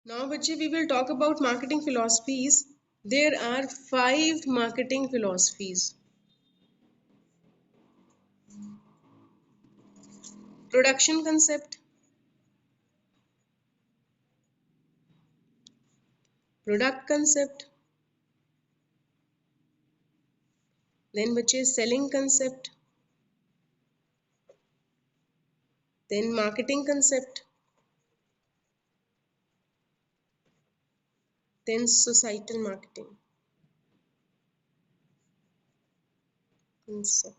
Now, बच्चे, we will talk about marketing philosophies. There are 5 marketing philosophies. Production concept, product concept, then बच्चे selling concept, then marketing concept, then societal marketing concept.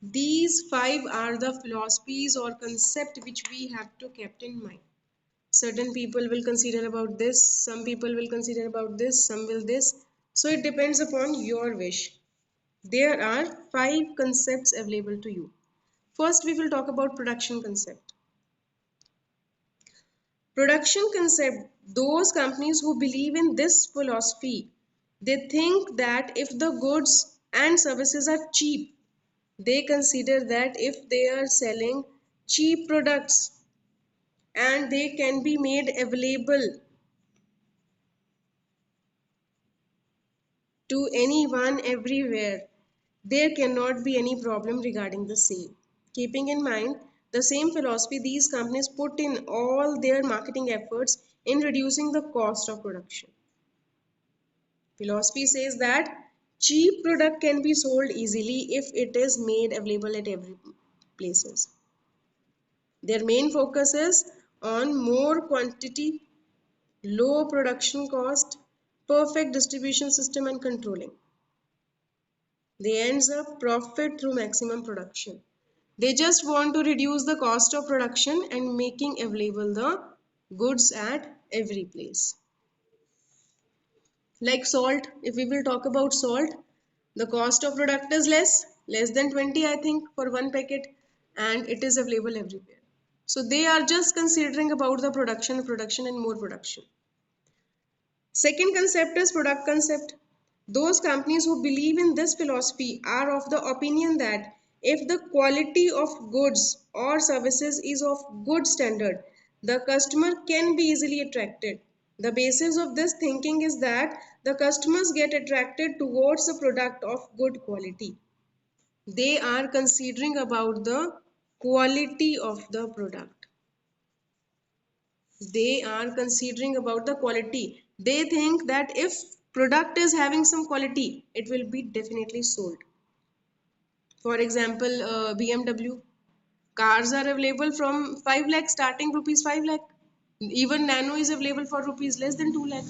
These 5 are the philosophies or concept which we have to keep in mind. Certain people will consider about this, some people will consider about this, some will this. So it depends upon your wish. There are 5 concepts available to you. First, we will talk about production concept. Production concept, those companies who believe in this philosophy, they think that if the goods and services are cheap, they consider that if they are selling cheap products and they can be made available to anyone everywhere, there cannot be any problem regarding the sale. Keeping in mind the same philosophy, these companies put in all their marketing efforts in reducing the cost of production. Philosophy says that cheap product can be sold easily if it is made available at every places. Their main focus is on more quantity, low production cost, perfect distribution system and controlling. They ends up profit through maximum production. They just want to reduce the cost of production and making available the goods at every place. Like salt, if we will talk about salt, the cost of product is less than 20 I think for one packet, and it is available everywhere. So they are just considering about the production and more production. Second concept is product concept. Those companies who believe in this philosophy are of the opinion that if the quality of goods or services is of good standard, the customer can be easily attracted. The basis of this thinking is that the customers get attracted towards a product of good quality. They are considering about the quality of the product. They are considering about the quality. They think that if product is having some quality, it will be definitely sold. For example, BMW cars are available from 5 lakh starting rupees 5 lakh. Even Nano is available for rupees less than 2 lakh.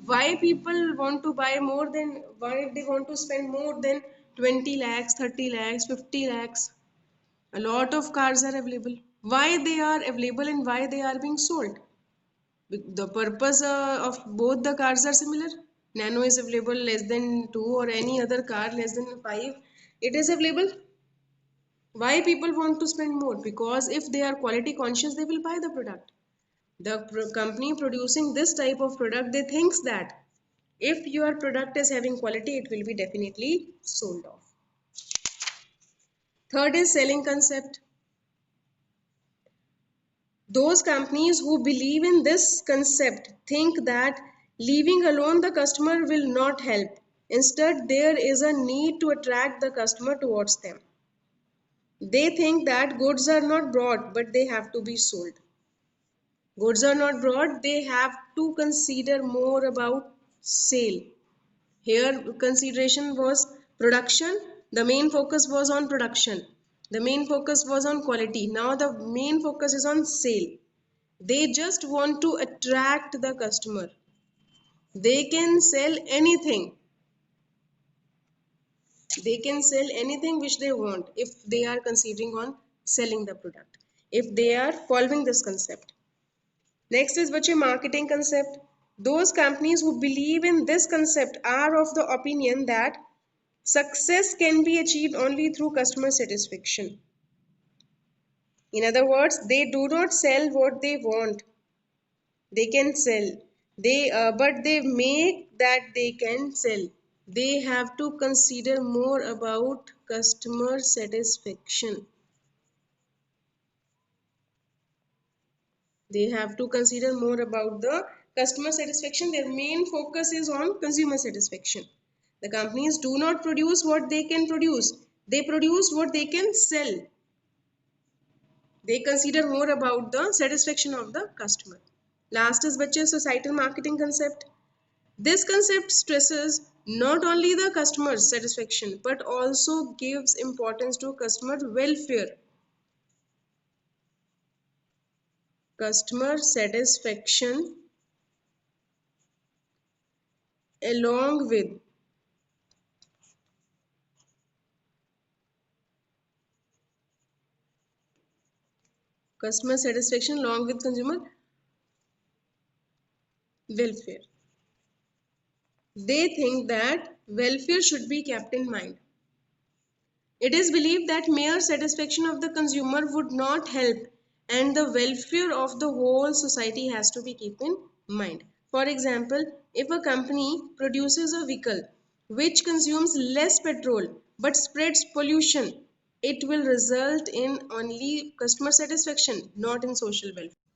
Why people want to buy more than, why they want to spend more than 20 lakhs, 30 lakhs, 50 lakhs? A lot of cars are available. Why they are available and why they are being sold? The purpose of both the cars are similar. Nano is available less than 2, or any other car less than 5, it is available. Why people want to spend more? Because if they are quality conscious, they will buy the product. The company producing this type of product, they thinks that if your product is having quality, it will be definitely sold off. Third is selling concept. Those companies who believe in this concept think that leaving alone the customer will not help. Instead, there is a need to attract the customer towards them. They think that goods are not bought, but they have to be sold. Goods are not bought, they have to consider more about sale. Here, consideration was production. The main focus was on production. The main focus was on quality. Now, the main focus is on sale. They just want to attract the customer. They can sell anything. They can sell anything which they want if they are considering on selling the product, if they are following this concept. Next is bache marketing concept. Those companies who believe in this concept are of the opinion that success can be achieved only through customer satisfaction. In other words, they do not sell what they want. They can sell, but they make that they can sell. They have to consider more about customer satisfaction. They have to consider more about the customer satisfaction. Their main focus is on consumer satisfaction. The companies do not produce what they can produce, they produce what they can sell. They consider more about the satisfaction of the customer. Last is बच्चे societal marketing concept. This concept stresses not only the customer's satisfaction but also gives importance to customer welfare. Customer satisfaction along with consumer welfare. They think that welfare should be kept in mind. It is believed that mere satisfaction of the consumer would not help, and the welfare of the whole society has to be kept in mind. For example, if a company produces a vehicle which consumes less petrol but spreads pollution, it will result in only customer satisfaction, not in social welfare.